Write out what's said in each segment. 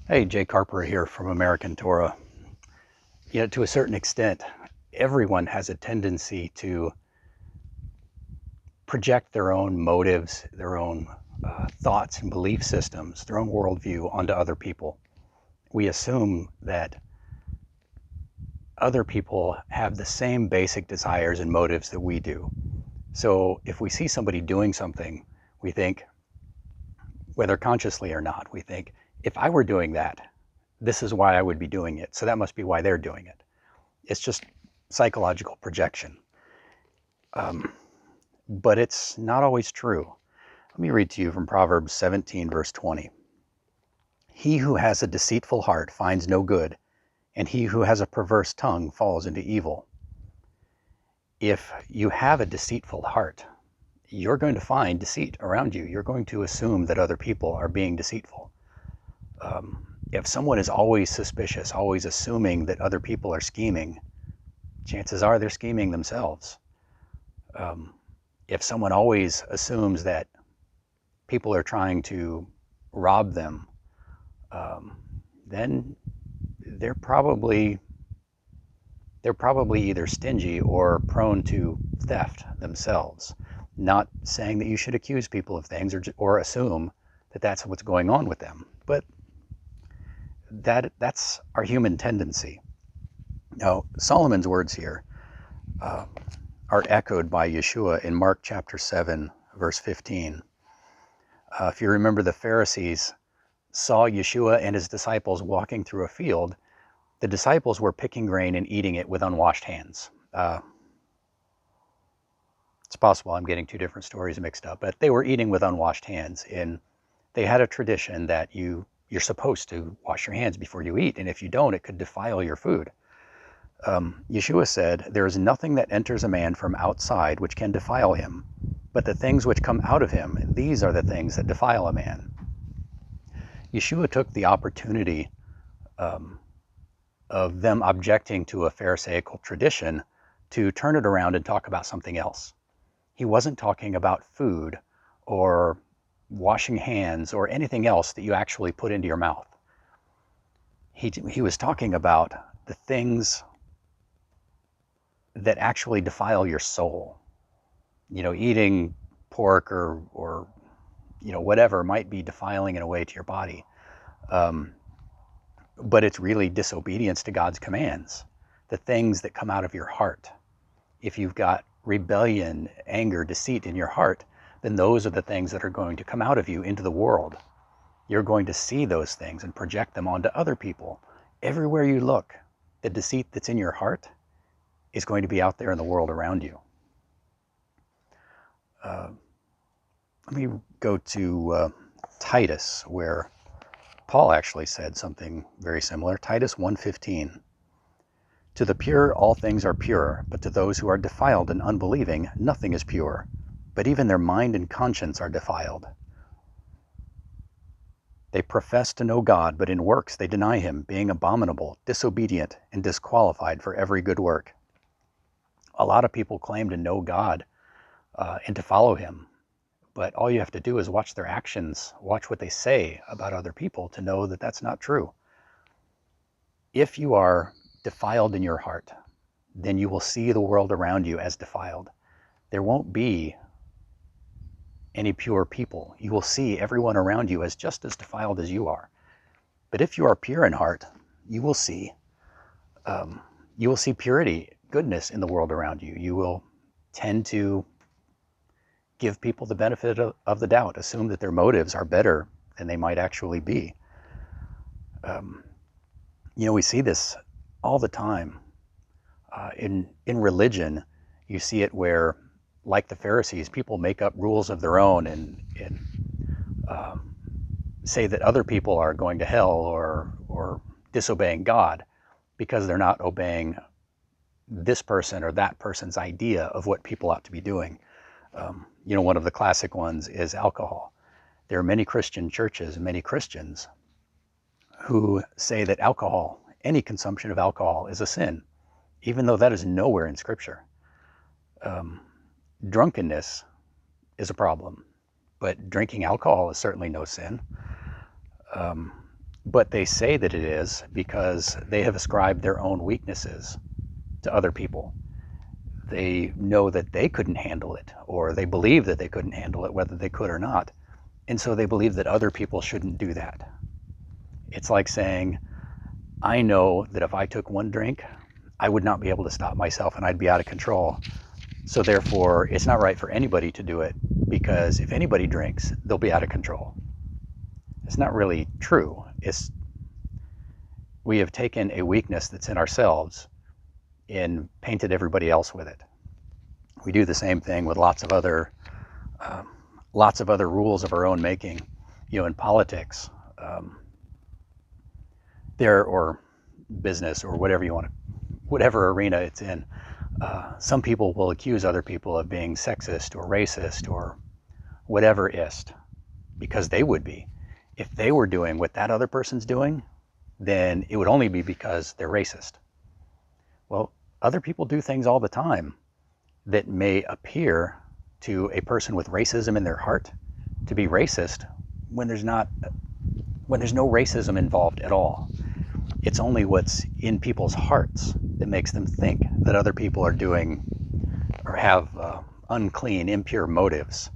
Hey, Jay Carper here from American Torah. To a certain extent, everyone has a tendency to project their own motives, their own thoughts and belief systems, their own worldview onto other people. We assume that other people have the same basic desires and motives that we do. So if we see somebody doing something, we think, whether consciously or not, we think, if I were doing that, this is why I would be doing it. So that must be why they're doing it. It's just psychological projection. But it's not always true. Let me read to you from Proverbs 17, verse 20. He who has a deceitful heart finds no good, and he who has a perverse tongue falls into evil. If you have a deceitful heart, you're going to find deceit around you. You're going to assume that other people are being deceitful. If someone is always suspicious, always assuming that other people are scheming, chances are they're scheming themselves. If someone always assumes that people are trying to rob them, then they're probably either stingy or prone to theft themselves. Not saying that you should accuse people of things or assume that that's what's going on with them, but that's our human tendency. Now, Solomon's words here are echoed by Yeshua in Mark chapter 7, verse 15. If you remember, the Pharisees saw Yeshua and his disciples walking through a field. The disciples were picking grain and eating it with unwashed hands. It's possible I'm getting two different stories mixed up, but they were eating with unwashed hands. And they had a tradition that you're supposed to wash your hands before you eat, and if you don't, it could defile your food. Yeshua said, "There is nothing that enters a man from outside which can defile him, but the things which come out of him, these are the things that defile a man." Yeshua took the opportunity of them objecting to a Pharisaical tradition to turn it around and talk about something else. He wasn't talking about food or washing hands or anything else that you actually put into your mouth. He was talking about the things that actually defile your soul. Eating pork or whatever might be defiling in a way to your body. But it's really disobedience to God's commands, the things that come out of your heart. If you've got rebellion, anger, deceit in your heart, then those are the things that are going to come out of you into the world. You're going to see those things and project them onto other people. Everywhere you look, the deceit that's in your heart is going to be out there in the world around you. Let me go to Titus, where Paul actually said something very similar. Titus 1:15. To the pure all things are pure, but to those who are defiled and unbelieving nothing is pure, but even their mind and conscience are defiled. They profess to know God, but in works they deny him, being abominable, disobedient, and disqualified for every good work. A lot of people claim to know God and to follow him, but all you have to do is watch their actions, watch what they say about other people to know that that's not true. If you are defiled in your heart, then you will see the world around you as defiled. There won't be any pure people. You will see everyone around you as just as defiled as you are. But if you are pure in heart, you will see purity, goodness in the world around you. You will tend to give people the benefit of the doubt, assume that their motives are better than they might actually be. We see this all the time. In religion, you see it where, like the Pharisees, people make up rules of their own and say that other people are going to hell or disobeying God because they're not obeying this person or that person's idea of what people ought to be doing. One of the classic ones is alcohol. There are many Christian churches and many Christians who say that alcohol, any consumption of alcohol, is a sin, even though that is nowhere in Scripture. Drunkenness is a problem, but drinking alcohol is certainly no sin. But they say that it is because they have ascribed their own weaknesses to other people. They know that they couldn't handle it, or they believe that they couldn't handle it, whether they could or not. And so they believe that other people shouldn't do that. It's like saying, I know that if I took one drink, I would not be able to stop myself and I'd be out of control. So therefore, it's not right for anybody to do it, because if anybody drinks, they'll be out of control. It's not really true. We have taken a weakness that's in ourselves and painted everybody else with it. We do the same thing with lots of other rules of our own making, in politics, or business, or whatever arena it's in. Some people will accuse other people of being sexist or racist or whatever ist, because they would be. If they were doing what that other person's doing, then it would only be because they're racist. Well, other people do things all the time that may appear to a person with racism in their heart to be racist, when there's no racism involved at all. It's only what's in people's hearts that makes them think that other people are doing or have unclean, impure motives.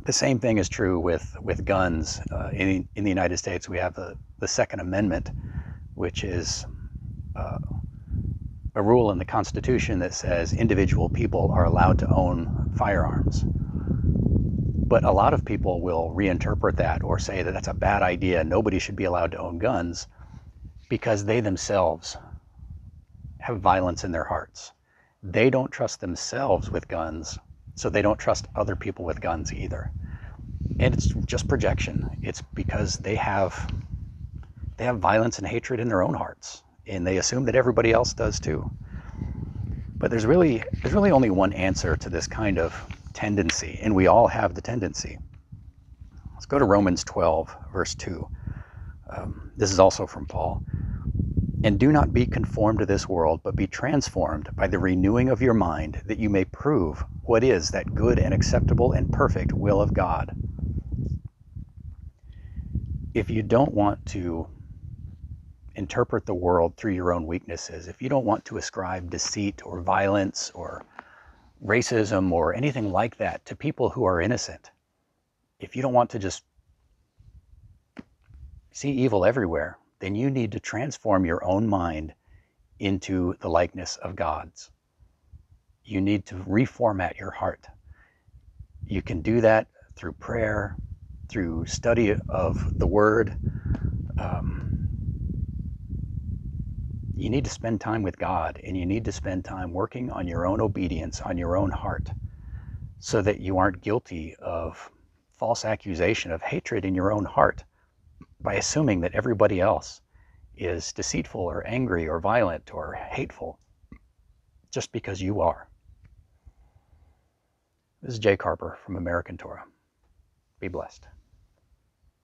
The same thing is true with guns. In the United States, we have the Second Amendment, which is a rule in the Constitution that says individual people are allowed to own firearms. But a lot of people will reinterpret that or say that that's a bad idea. Nobody should be allowed to own guns, because they themselves have violence in their hearts. They don't trust themselves with guns, so they don't trust other people with guns either. And it's just projection. It's because they have violence and hatred in their own hearts, and they assume that everybody else does too. But there's really only one answer to this kind of tendency, and we all have the tendency. Let's go to Romans 12, verse 2. This is also from Paul. And do not be conformed to this world, but be transformed by the renewing of your mind, that you may prove what is that good and acceptable and perfect will of God. If you don't want to interpret the world through your own weaknesses, if you don't want to ascribe deceit or violence or racism or anything like that to people who are innocent, if you don't want to just see evil everywhere, then you need to transform your own mind into the likeness of God's. You need to reformat your heart. You can do that through prayer, through study of the Word. You need to spend time with God, and you need to spend time working on your own obedience, on your own heart, so that you aren't guilty of false accusation of hatred in your own heart by assuming that everybody else is deceitful or angry or violent or hateful just because you are. This is Jay Carper from American Torah. Be blessed.